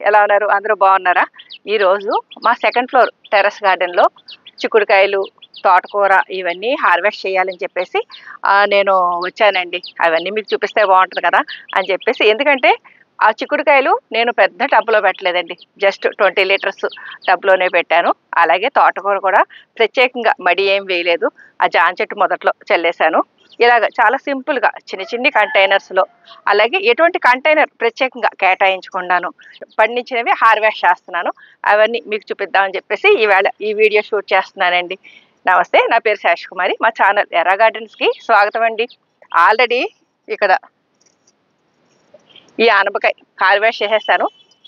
ఎలా ఉన్నారు? అందరూ బాగున్నారా? ఈరోజు మా సెకండ్ ఫ్లోర్ టెర్రస్ గార్డెన్లో చిక్కుడుకాయలు, తోటకూర ఇవన్నీ హార్వెస్ట్ చేయాలని చెప్పేసి నేను వచ్చానండి. అవన్నీ మీకు చూపిస్తే బాగుంటుంది కదా అని చెప్పేసి. ఎందుకంటే ఆ చిక్కుడుకాయలు నేను పెద్ద టబ్లో పెట్టలేదండి, జస్ట్ 20 లీటర్స్ టబ్లోనే పెట్టాను. అలాగే తోటకూర కూడా ప్రత్యేకంగా మడి ఏం వేయలేదు, ఆ జామ చెట్టు మొదట్లో చల్లేశాను. ఇలాగ చాలా సింపుల్గా చిన్న చిన్ని కంటైనర్స్లో, అలాగే ఎటువంటి కంటైనర్ ప్రత్యేకంగా కేటాయించకుండాను పండించినవి హార్వెస్ట్ చేస్తున్నాను. అవన్నీ మీకు చూపిద్దామని చెప్పేసి ఈవేళ ఈ వీడియో షూట్ చేస్తున్నానండి. నమస్తే, నా పేరు శేష్ కుమారి. మా ఛానల్ ఎర్ర గార్డెన్స్కి స్వాగతం అండి. ఆల్రెడీ ఇక్కడ ఈ ఆనపకాయ హార్వెస్ట్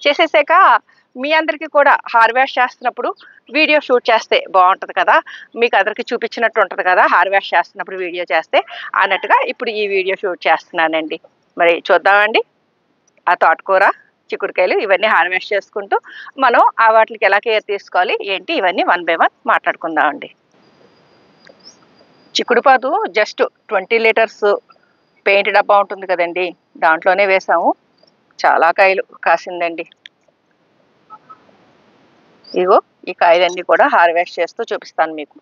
చేసేసాక మీ అందరికీ కూడా హార్వెస్ట్ చేస్తున్నప్పుడు వీడియో షూట్ చేస్తే బాగుంటుంది కదా, మీకు అందరికీ చూపించినట్టు ఉంటుంది కదా హార్వెస్ట్ చేస్తున్నప్పుడు వీడియో చేస్తే అన్నట్టుగా ఇప్పుడు ఈ వీడియో షూట్ చేస్తున్నానండి. మరి చూద్దామండి, ఆ తోటకూర, చిక్కుడుకాయలు ఇవన్నీ హార్వెస్ట్ చేసుకుంటూ మనం ఆ వాటికి ఎలా కేర్ తీసుకోవాలి ఏంటి ఇవన్నీ 1 బై 1 మాట్లాడుకుందామండి. చిక్కుడుపాదు జస్ట్ 20 లీటర్స్ పెయింట్ డబ్బా ఉంటుంది కదండి, దాంట్లోనే వేసాము. చాలా కాయలు కాసిందండి. ఇగో ఈ కాయలన్నీ కూడా హార్వెస్ట్ చేస్తూ చూపిస్తాను మీకు.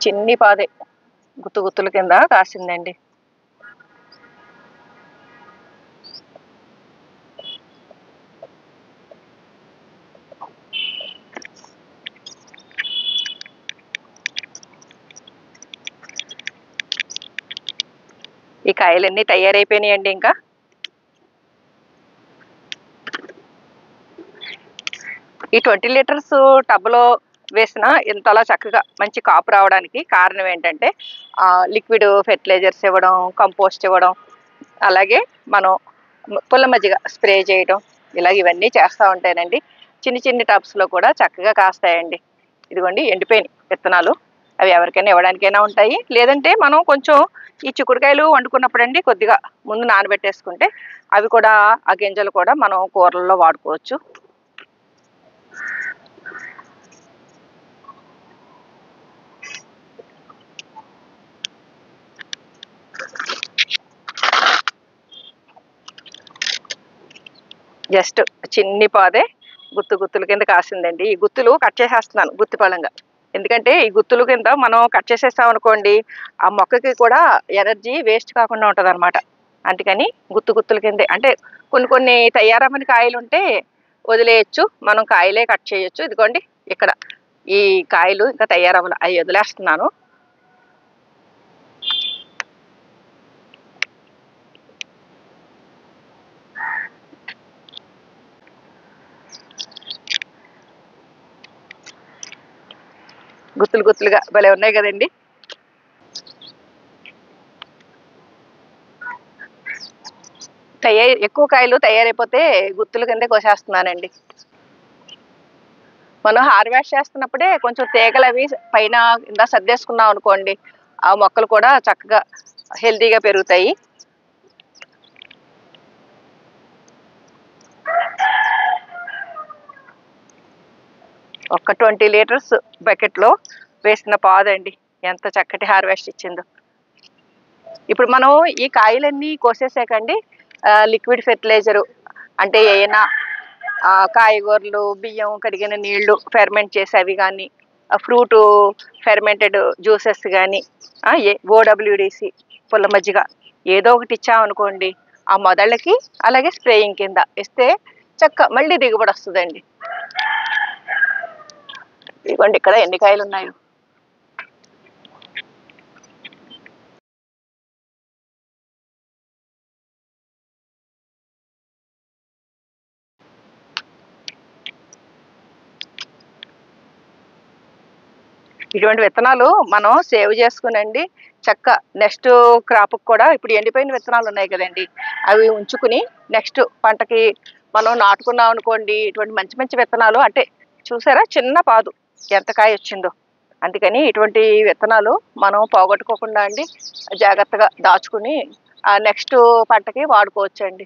చిన్ని పాదే గుత్తుల కింద కాసిందండి. ఈ కాయలన్నీ తయారైపోయినాయండి. ఇంకా ఈ 20 లీటర్స్ టబ్లో వేసిన ఇంతలా చక్కగా మంచి కాపు రావడానికి కారణం ఏంటంటే లిక్విడ్ ఫెర్టిలైజర్స్ ఇవ్వడం, కంపోస్ట్ ఇవ్వడం, అలాగే మనం పుల్ల మజ్జిగ స్ప్రే చేయడం, ఇలాగ ఇవన్నీ చేస్తూ ఉంటానండి. చిన్ని చిన్ని టబ్స్లో కూడా చక్కగా కాస్తాయండి. ఇదిగోండి ఎండిపోయిన విత్తనాలు, అవి ఎవరికైనా ఇవ్వడానికైనా ఉంటాయి. లేదంటే మనం కొంచెం ఈ చిక్కుడుకాయలు వండుకున్నప్పుడు అండి కొద్దిగా ముందు నానబెట్టేసుకుంటే అవి కూడా, ఆ గింజలు కూడా మనం కూరల్లో వాడుకోవచ్చు. జస్ట్ చిన్ని పాదే గుత్తుల కింద కాసిందండి. ఈ గుత్తులు కట్ చేసేస్తున్నాను గుత్తిపళంగా. ఎందుకంటే ఈ గుత్తుల కింద మనం కట్ చేసేస్తాం అనుకోండి, ఆ మొక్కకి కూడా ఎనర్జీ వేస్ట్ కాకుండా ఉంటుంది అనమాట. అందుకని గుత్తుల కిందే, అంటే కొన్ని తయారమ్మని కాయలు ఉంటే వదిలేయచ్చు, మనం కాయలే కట్ చేయొచ్చు. ఇదిగోండి ఇక్కడ ఈ కాయలు ఇంకా తయారవ్వాలి, అవి వదిలేస్తున్నాను. గుత్తులుగా భలే ఉన్నాయి కదండి. ఎక్కువ కాయలు తయారైపోతే గుత్తుల కిందే కోసేస్తున్నానండి. మనం హార్వెస్ట్ చేస్తున్నప్పుడే కొంచెం తీగలు అవి పైన కింద సర్దేసుకున్నాం అనుకోండి, ఆ మొక్కలు కూడా చక్కగా హెల్తీగా పెరుగుతాయి. ఒక 20 లీటర్స్ బకెట్లో వేసిన పాదండి ఎంత చక్కటి హార్వెస్ట్ ఇచ్చిందో. ఇప్పుడు మనం ఈ కాయలన్నీ కోసేసాకండి లిక్విడ్ ఫెర్టిలైజరు, అంటే ఏమైనా కాయగూరలు, బియ్యం కడిగిన నీళ్లు ఫెర్మెంట్ చేసేవి కానీ, ఫ్రూటు ఫెర్మెంటెడ్ జ్యూసెస్ కానీ, OWDC పుల్ల మజ్జిగ ఏదో ఒకటి ఇచ్చామనుకోండి ఆ మొదళ్ళకి, అలాగే స్ప్రేయింగ్ కింద ఇస్తే మళ్ళీ దిగుబడి వస్తుందండి. ఇదిగోండి ఇక్కడ ఎన్ని కాయలు ఉన్నాయో. ఇటువంటి విత్తనాలు మనం సేవ్ చేసుకునండి నెక్స్ట్ క్రాప్కి కూడా. ఇప్పుడు ఎండిపోయిన విత్తనాలు ఉన్నాయి కదండి, అవి ఉంచుకుని నెక్స్ట్ పంటకి మనం నాటుకున్నాం అనుకోండి, ఇటువంటి మంచి విత్తనాలు, అంటే చూసారా చిన్న పాదు ఎంత కాయ వచ్చిందో. అందుకని ఇటువంటి విత్తనాలు మనం పోగొట్టుకోకుండా అండి జాగ్రత్తగా దాచుకుని నెక్స్ట్ పంటకి వాడుకోవచ్చండి.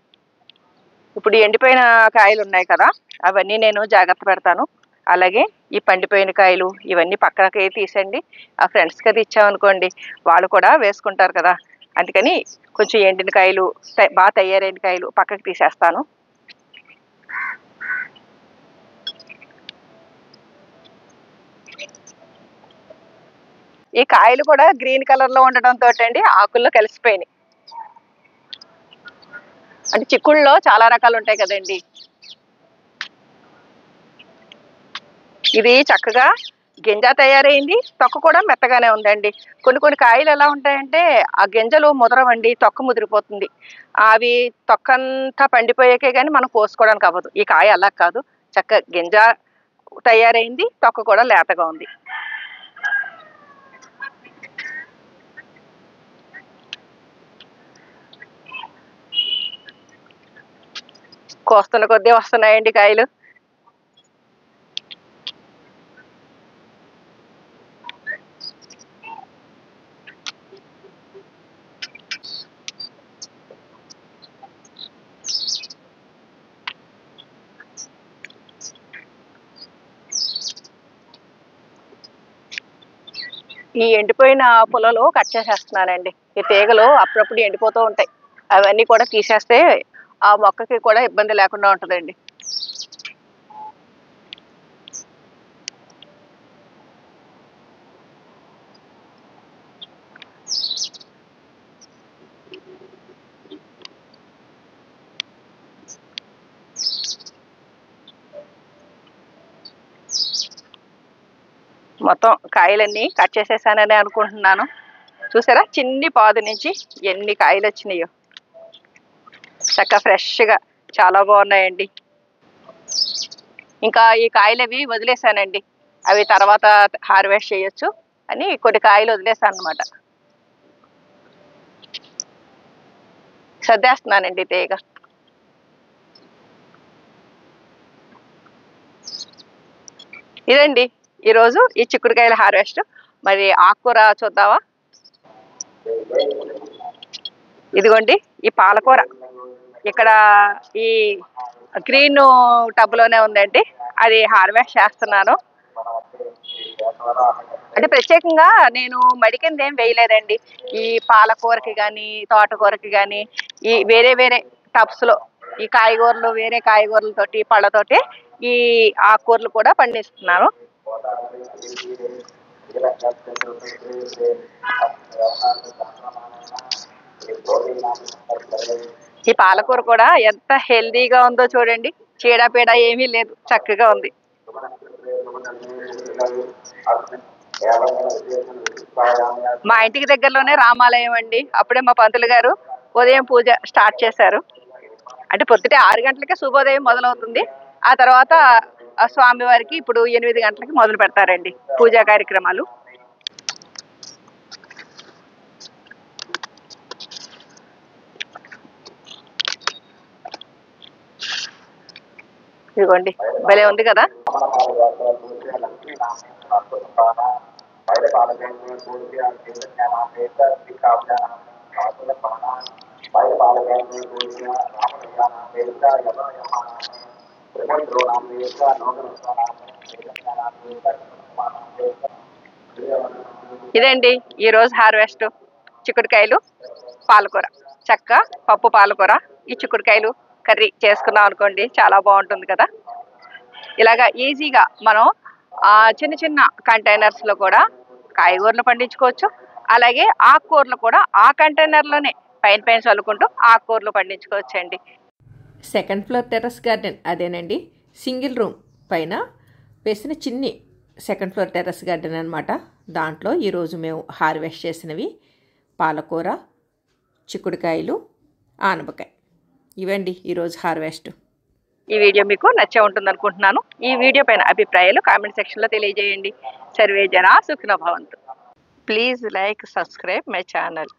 ఇప్పుడు ఎండిపోయిన కాయలు ఉన్నాయి కదా, అవన్నీ నేను జాగ్రత్త పెడతాను. అలాగే ఈ పండిపోయిన కాయలు ఇవన్నీ పక్కనకి తీసండి, ఆ ఫ్రెండ్స్కి అది ఇచ్చామనుకోండి వాళ్ళు కూడా వేసుకుంటారు కదా. అందుకని కొంచెం ఎండిన కాయలు, బాగా తయారైన కాయలు పక్కకు తీసేస్తాను. ఈ కాయలు కూడా గ్రీన్ కలర్లో ఉండటంతో అండి ఆకుల్లో కలిసిపోయినాయి. అంటే చిక్కుళ్ళలో చాలా రకాలు ఉంటాయి కదండి. ఇది చక్కగా గింజ తయారైంది, తొక్క కూడా మెత్తగానే ఉందండి. కొన్ని కాయలు ఎలా ఉంటాయంటే ఆ గింజలు ముదరవండి, తొక్క ముదిరిపోతుంది. అవి తొక్కంతా పండిపోయాకే కానీ మనం కోసుకోవడానికి అవ్వదు. ఈ కాయ అలా కాదు, చక్కగా గింజ తయారైంది, తొక్క కూడా లేతగా ఉంది. కోస్తున్న కొద్దీ వస్తున్నాయండి కాయలు. ఈ ఎండిపోయిన పుల్లలు కట్ చేసేస్తున్నానండి. ఈ తీగలు అప్పుడప్పుడు ఎండిపోతూ ఉంటాయి, అవన్నీ కూడా తీసేస్తే ఆ మొక్కకి కూడా ఇబ్బంది లేకుండా ఉంటుందండి. మొత్తం కాయలన్నీ కట్ చేసేసానని అనుకుంటున్నాను. చూసారా, చిన్ని పాదు నుంచి ఎన్ని కాయలు వచ్చినాయో. చక్కగా ఫ్రెష్గా చాలా బాగున్నాయండి. ఇంకా ఈ కాయలు అవి వదిలేసానండి, అవి తర్వాత హార్వెస్ట్ చేయొచ్చు అని కొన్ని కాయలు వదిలేసాను అనమాట. సర్దేస్తున్నానండి తీగ. ఇదండి ఈరోజు ఈ చిక్కుడుకాయల హార్వెస్ట్. మరి ఆకుకూర చూద్దామా? ఇదిగోండి ఈ పాలకూర ఇక్కడ ఈ గ్రీన్ టబ్లోనే ఉందండి, అది హార్వెస్ట్ చేస్తున్నాను. అంటే ప్రత్యేకంగా నేను మడి కింద ఏం వేయలేదండి. ఈ పాలకూరకి కానీ తోటకూరకి కానీ ఈ వేరే టబ్స్లో ఈ కాయగూరలు, వేరే కాయగూరలతోటి పళ్ళతోటి ఈ ఆకుకూరలు కూడా పండిస్తున్నాను. ఈ పాలకూర కూడా ఎంత హెల్దీగా ఉందో చూడండి, చీడపీడ ఏమీ లేదు, చక్కగా ఉంది. మా ఇంటికి దగ్గరలోనే రామాలయం అండి. అప్పుడే మా పంతులు గారు ఉదయం పూజ స్టార్ట్ చేశారు. అంటే పొద్దుటే 6 గంటలకే శుభోదయం మొదలవుతుంది. ఆ తర్వాత స్వామివారికి ఇప్పుడు 8 గంటలకి మొదలు పెడతారండి పూజా కార్యక్రమాలు. ఇదిగోండి, భలే ఉంది కదా. ఇదండి ఈరోజు హార్వెస్ట్. చిక్కుడుకాయలు, పాలకూర, చక్క పప్పు పాలకూర, ఈ చిక్కుడుకాయలు కర్రీ చేసుకున్నాం అనుకోండి, చాలా బాగుంటుంది కదా. ఇలాగా ఈజీగా మనం చిన్న కంటైనర్స్లో కూడా కాయగూరలు పండించుకోవచ్చు. అలాగే ఆకుకూరలు కూడా ఆ కంటైనర్లోనే పైన చల్లుకుంటూ ఆకుకూరలు పండించుకోవచ్చు అండి. సెకండ్ ఫ్లోర్ టెర్రస్ గార్డెన్ అదేనండి, సింగిల్ రూమ్ పైన వేసిన చిన్ని సెకండ్ ఫ్లోర్ టెర్రస్ గార్డెన్ అనమాట. దాంట్లో ఈరోజు మేము హార్వెస్ట్ చేసినవి పాలకూర, చిక్కుడుకాయలు, ఆనపకాయ, ఇవండి ఈరోజు హార్వెస్ట్. ఈ వీడియో మీకు నచ్చే ఉంటుంది అనుకుంటున్నాను. ఈ వీడియో పైన అభిప్రాయాలు కామెంట్ సెక్షన్లో తెలియజేయండి. సర్వే జనా సుఖినో భవంతు. Please like, subscribe my channel.